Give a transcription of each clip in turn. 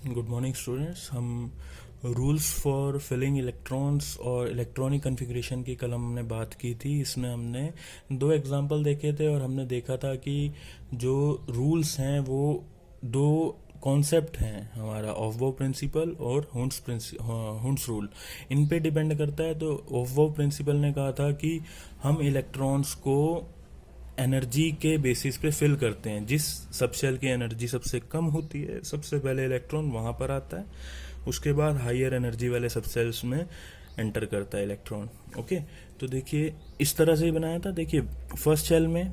Good morning students. हम rules for filling electrons और electronic configuration की कल हमने बात की थी। इसमें हमने दो एग्जांपल देखे थे और हमने देखा था कि जो रूल्स हैं वो दो कॉन्सेप्ट हैं, हमारा ऑफ-बो प्रिंसिपल और हुंड्स रूल। इन पे डिपेंड करता है। तो ऑफ-बो प्रिंसिपल ने कहा था कि हम इलेक्ट्रॉन्स को एनर्जी के बेसिस पे फिल करते हैं। जिस सबशेल की एनर्जी सबसे कम होती है सबसे पहले इलेक्ट्रॉन वहां पर आता है, उसके बाद हायर एनर्जी वाले सबसेल्स में एंटर करता है इलेक्ट्रॉन। ओके, तो देखिए इस तरह से ही बनाया था। देखिए फर्स्ट शेल में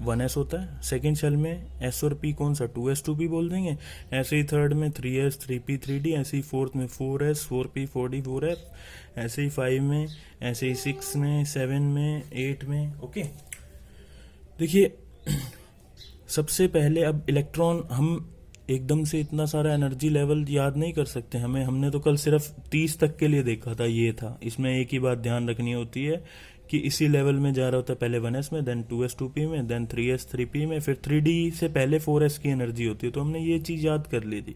1s होता है, सेकेंड शेल में s और p कौन सा 2s 2p बोल देंगे। ऐसे ही थर्ड में 3s 3p 3d, ऐसे ही फोर्थ में 4s 4p 4d 4f, ऐसे ही 5 में, ऐसे ही 6 में, 7 में, 8 में। ओके, देखिए सबसे पहले अब इलेक्ट्रॉन हम एकदम से इतना सारा एनर्जी लेवल याद नहीं कर सकते। हमने तो कल सिर्फ 30 तक के लिए देखा था, ये था। इसमें एक ही बात ध्यान रखनी होती है कि इसी लेवल में जा रहा होता है, पहले 1s में, देन 2s 2p में, देन 3s 3p में, फिर 3d से पहले 4s की एनर्जी होती है। तो हमने ये चीज़ याद कर ली थी।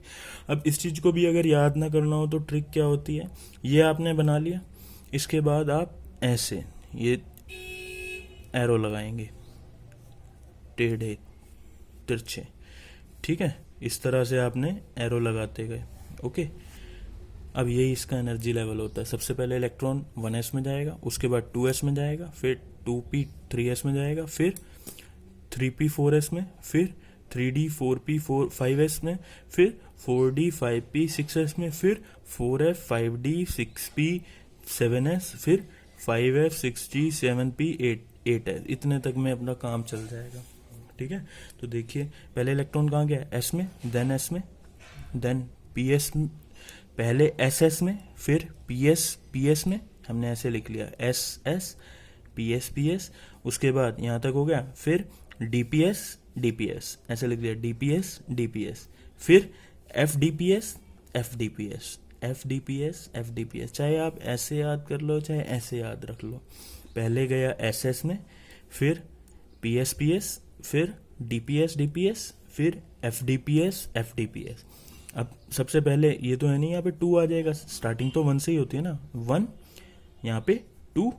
अब इस चीज़ को भी अगर याद ना करना हो तो ट्रिक क्या होती है, ये आपने बना लिया, इसके बाद आप ऐसे ये एरो लगाएंगे, टेढ़े तिरछे, ठीक है, इस तरह से आपने एरो लगाते गए। ओके, अब यही इसका एनर्जी लेवल होता है। सबसे पहले इलेक्ट्रॉन 1s में जाएगा, उसके बाद 2s में जाएगा, फिर 2p 3s में जाएगा, फिर 3p 4s में, फिर 3d 4p 5s में, फिर 4d 5p 6s में, फिर 4f 5d 6p 7s, फिर 5f 6g 7p 8s। इतने तक में अपना काम चल जाएगा। ठीक है, तो देखिए पहले इलेक्ट्रॉन कहाँ गया, s में, देन s में, देन ps में, पहले ss में, फिर ps में, हमने ऐसे लिख लिया ss ps, उसके बाद यहाँ तक हो गया, फिर dps ऐसे लिख लिया dps, फिर fdps, चाहे आप ऐसे याद कर लो चाहे ऐसे याद रख लो। पहले गया ss में, फिर ps, फिर dps, फिर fdps। अब सबसे पहले ये तो है नहीं, यहाँ पे 2 आ जाएगा, स्टार्टिंग तो 1 से ही होती है ना, 1, यहाँ पे 2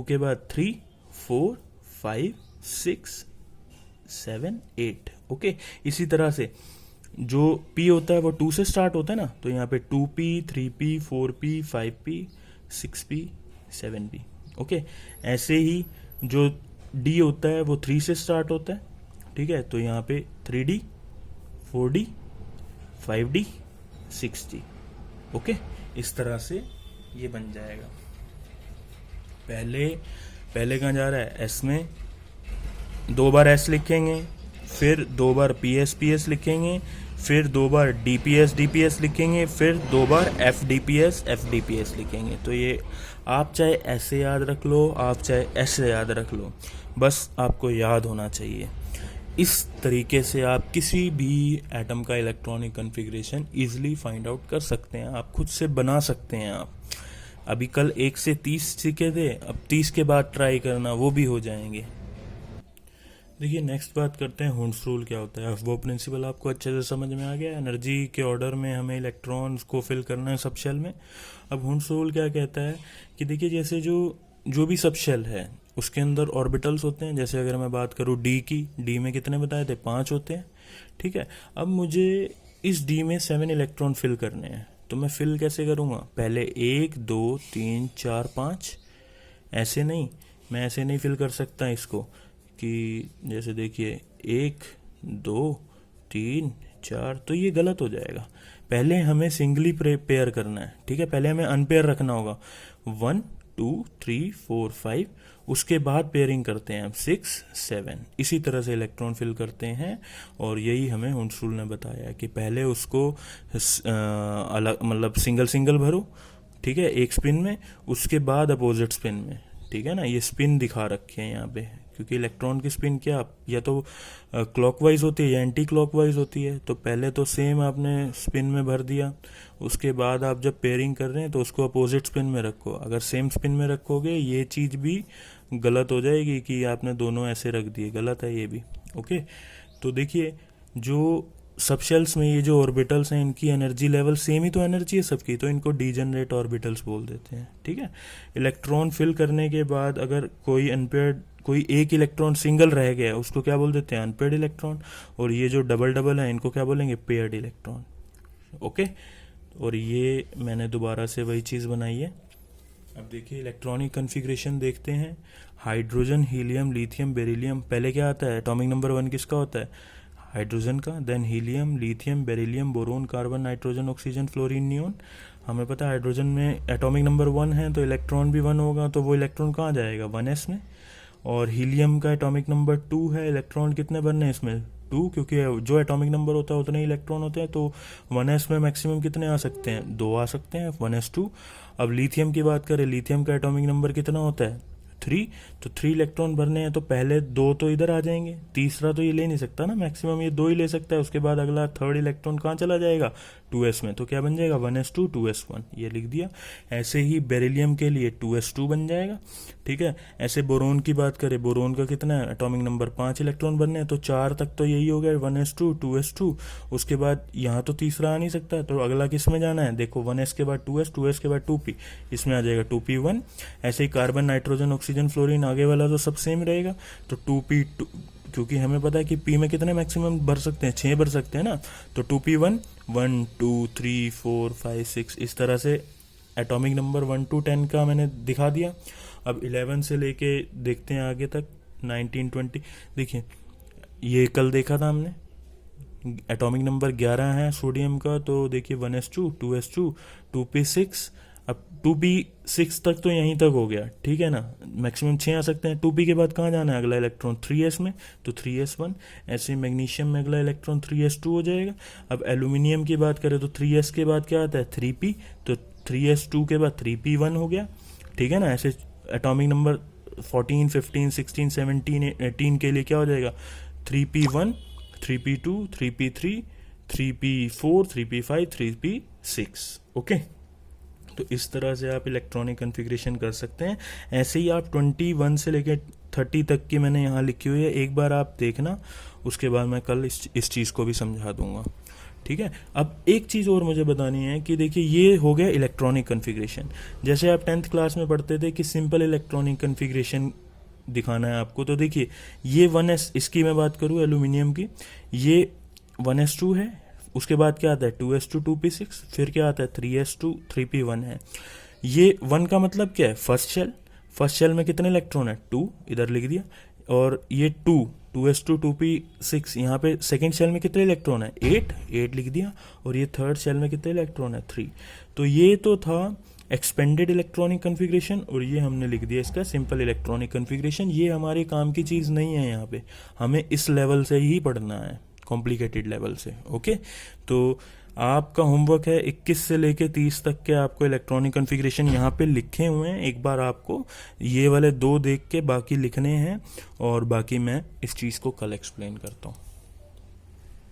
के बाद 3 4 5 6 7 8। ओके, इसी तरह से जो p होता है वो 2 से स्टार्ट होता है ना, तो यहाँ पे 2p 3p 4p 5p 6p 7p। Okay, ऐसे ही जो d होता है वो 3 से स्टार्ट होता है, ठीक है, तो यहाँ पे 3d 4d 5d 6d। Okay, इस तरह से ये बन जाएगा। पहले कहाँ जा रहा है, s में 2 बार s लिखेंगे, फिर 2 बार ps लिखेंगे, फिर 2 बार dps लिखेंगे, फिर 2 बार fdps लिखेंगे। तो ये आप चाहे ऐसे याद रख लो, आप चाहे ऐसे याद रख लो, बस आपको याद होना चाहिए। इस तरीके से आप किसी भी एटम का electronic configuration easily find out कर सकते हैं, आप खुद से बना सकते हैं। आप अभी कल 1 से 30 सीखे थे, अब 30 के बाद ट्राई करना, वो भी हो जाएंगे। देखिए नेक्स्ट बात करते हैं हुंड्स रूल क्या होता है। वो प्रिंसिपल आपको अच्छे से समझ में आ गया। एनर्जी के ऑर्डर में हमें इलेक्ट्रॉन्स को फिल करना है सब शेल में। अब हुंड्स रूल क्या कहता है कि देखिए जैसे जो भी सब शेल है उसके अंदर ऑर्बिटल्स होते हैं। जैसे अगर मैं बात करूँ डी की, डी में कितने बताए थे, 5 होते हैं, ठीक है। अब मुझे इस डी में 7 इलेक्ट्रॉन फिल करने हैं, तो मैं फिल कैसे करूँगा, पहले 1 2 3 4 5, ऐसे नहीं, मैं ऐसे नहीं फिल कर सकता इसको कि जैसे देखिए 1 2 3 4, तो ये गलत हो जाएगा। पहले हमें सिंगली पेयर करना है, ठीक है, पहले हमें अनपेयर रखना होगा, 1 2 3 4 5, उसके बाद पेयरिंग करते हैं हम 6 7। इसी तरह से इलेक्ट्रॉन फिल करते हैं। और यही हमें हुंड्स रूल ने बताया कि पहले उसको अलग मतलब सिंगल भरो, ठीक है, एक स्पिन में, उसके बाद अपोजिट स्पिन में, ठीक है ना। ये स्पिन दिखा रखे हैं यहाँ पे, क्योंकि इलेक्ट्रॉन की स्पिन क्या या तो क्लॉकवाइज होती है या एंटी क्लॉकवाइज होती है। तो पहले तो सेम आपने स्पिन में भर दिया, उसके बाद आप जब पेयरिंग कर रहे हैं तो उसको अपोजिट स्पिन में रखो। अगर सेम स्पिन में रखोगे ये चीज़ भी गलत हो जाएगी कि आपने दोनों ऐसे रख दिए, गलत है ये भी। ओके, तो देखिए जो सब शेल्स में ये जो ऑर्बिटल्स हैं इनकी एनर्जी लेवल सेम ही तो एनर्जी है सबकी, तो इनको डीजेनरेट ऑर्बिटल्स बोल देते हैं। ठीक है, इलेक्ट्रॉन फिल करने के बाद अगर कोई एक इलेक्ट्रॉन सिंगल रह गया उसको क्या बोल देते हैं, अनपेयर्ड इलेक्ट्रॉन। और ये जो डबल डबल है इनको क्या बोलेंगे, पेयर्ड इलेक्ट्रॉन। ओके, और ये मैंने दोबारा से वही चीज़ बनाई है। अब देखिए इलेक्ट्रॉनिक कन्फिग्रेशन देखते हैं। Hydrogen, helium, lithium, beryllium. पहले क्या आता है, एटॉमिक नंबर 1 किसका होता है, हाइड्रोजन का, then helium, lithium, beryllium, boron, carbon, nitrogen, oxygen, fluorine, neon. हमें पता है हाइड्रोजन में एटॉमिक नंबर 1 है तो इलेक्ट्रॉन भी 1 होगा, तो वो इलेक्ट्रॉन कहाँ जाएगा, 1s में। और हीलियम का एटॉमिक नंबर 2 है, इलेक्ट्रॉन कितने बनने हैं इसमें, 2, क्योंकि जो एटॉमिक नंबर होता है उतने इलेक्ट्रॉन होते हैं, तो 1s में मैक्सिमम कितने आ सकते हैं, 2 आ सकते हैं, 1s2। अब लिथियम की बात करें, लिथियम का एटॉमिक नंबर कितना होता है, 3, तो 3 इलेक्ट्रॉन भरने हैं, तो पहले 2 तो इधर आ जाएंगे, तीसरा तो ये ले नहीं सकता ना, मैक्सिमम ये 2 ही ले सकता है। उसके बाद अगला थर्ड इलेक्ट्रॉन कहाँ चला जाएगा, 2s में, तो क्या बन जाएगा, 1s2 2s1, ये लिख दिया। ऐसे ही बेरिलियम के लिए 2s2 बन जाएगा। ठीक है, ऐसे बोरोन की बात करें, बोरोन का कितना है एटॉमिक नंबर, 5 इलेक्ट्रॉन बनने हैं, तो 4 तक तो यही हो गया, 1s2 2s2। उसके बाद यहाँ तो तीसरा आ नहीं सकता, तो अगला किस में जाना है, देखो 1s के बाद 2s, 2s के बाद 2p, इसमें आ जाएगा 2p1। ऐसे ही कार्बन, नाइट्रोजन, ऑक्सीजन, फ्लोरीन, आगे वाला तो सब सेम रहेगा, तो 2p2, क्योंकि हमें पता है कि p में कितने मैक्सिमम भर सकते हैं, 6 भर सकते हैं ना, तो 2p1 1 2 3 4 5 6, इस तरह से एटॉमिक नंबर 1 to 10 का मैंने दिखा दिया। अब 11 से लेके देखते हैं आगे तक 19 20। देखिए ये कल देखा था हमने, एटॉमिक नंबर 11 है सोडियम का, तो देखिए 1s2 2s2 2p6। अब 2p6 तक तो यहीं तक हो गया, ठीक है ना, मैक्सिमम 6 आ सकते हैं। 2p के बाद कहाँ जाना है अगला इलेक्ट्रॉन, 3s में, तो 3s1। ऐसे मैग्नीशियम में अगला इलेक्ट्रॉन 3s2 हो जाएगा। अब एल्यूमिनियम की बात करें तो 3s के बाद क्या आता है, 3p, तो 3s2 के बाद 3p1 हो गया। ठीक है ना, ऐसे एटॉमिक नंबर 14 15 16 17 18 के लिए क्या हो जाएगा, 3p1 3p2 3p3 3p4 3p5 3p6। Okay, तो इस तरह से आप इलेक्ट्रॉनिक कन्फिग्रेशन कर सकते हैं। ऐसे ही आप 21 से लेकर 30 तक की मैंने यहाँ लिखी हुई है, एक बार आप देखना, उसके बाद मैं कल इस चीज़ को भी समझा दूंगा। ठीक है, अब एक चीज़ और मुझे बतानी है कि देखिए ये हो गया इलेक्ट्रॉनिक कन्फिग्रेशन। जैसे आप 10th क्लास में पढ़ते थे कि सिंपल इलेक्ट्रॉनिक कन्फिग्रेशन दिखाना है आपको, तो देखिए ये 1s, इसकी मैं बात करूँ एल्यूमिनियम की, ये 1s2 है, उसके बाद क्या आता है 2s2 2p6, फिर क्या आता है 3s2 3p1 है। ये 1 का मतलब क्या है, फर्स्ट शेल, फर्स्ट शेल में कितने इलेक्ट्रॉन है, 2, इधर लिख दिया। और ये 2s2 2p6, यहाँ पे सेकेंड शेल में कितने इलेक्ट्रॉन है, 8 लिख दिया। और ये थर्ड शेल में कितने इलेक्ट्रॉन है, 3। तो ये तो था एक्सपेंडेड इलेक्ट्रॉनिक कन्फिग्रेशन, और ये हमने लिख दिया इसका सिंपल इलेक्ट्रॉनिक कन्फिग्रेशन। ये हमारे काम की चीज़ नहीं है, यहाँ पे हमें इस लेवल से ही पढ़ना है, कॉम्प्लिकेटेड लेवल से। ओके, तो आपका होमवर्क है 21 से लेके 30 तक के आपको इलेक्ट्रॉनिक कॉन्फ़िगरेशन यहाँ पे लिखे हुए हैं। एक बार आपको ये वाले 2 देख के बाकी लिखने हैं, और बाकी मैं इस चीज़ को कल एक्सप्लेन करता हूँ।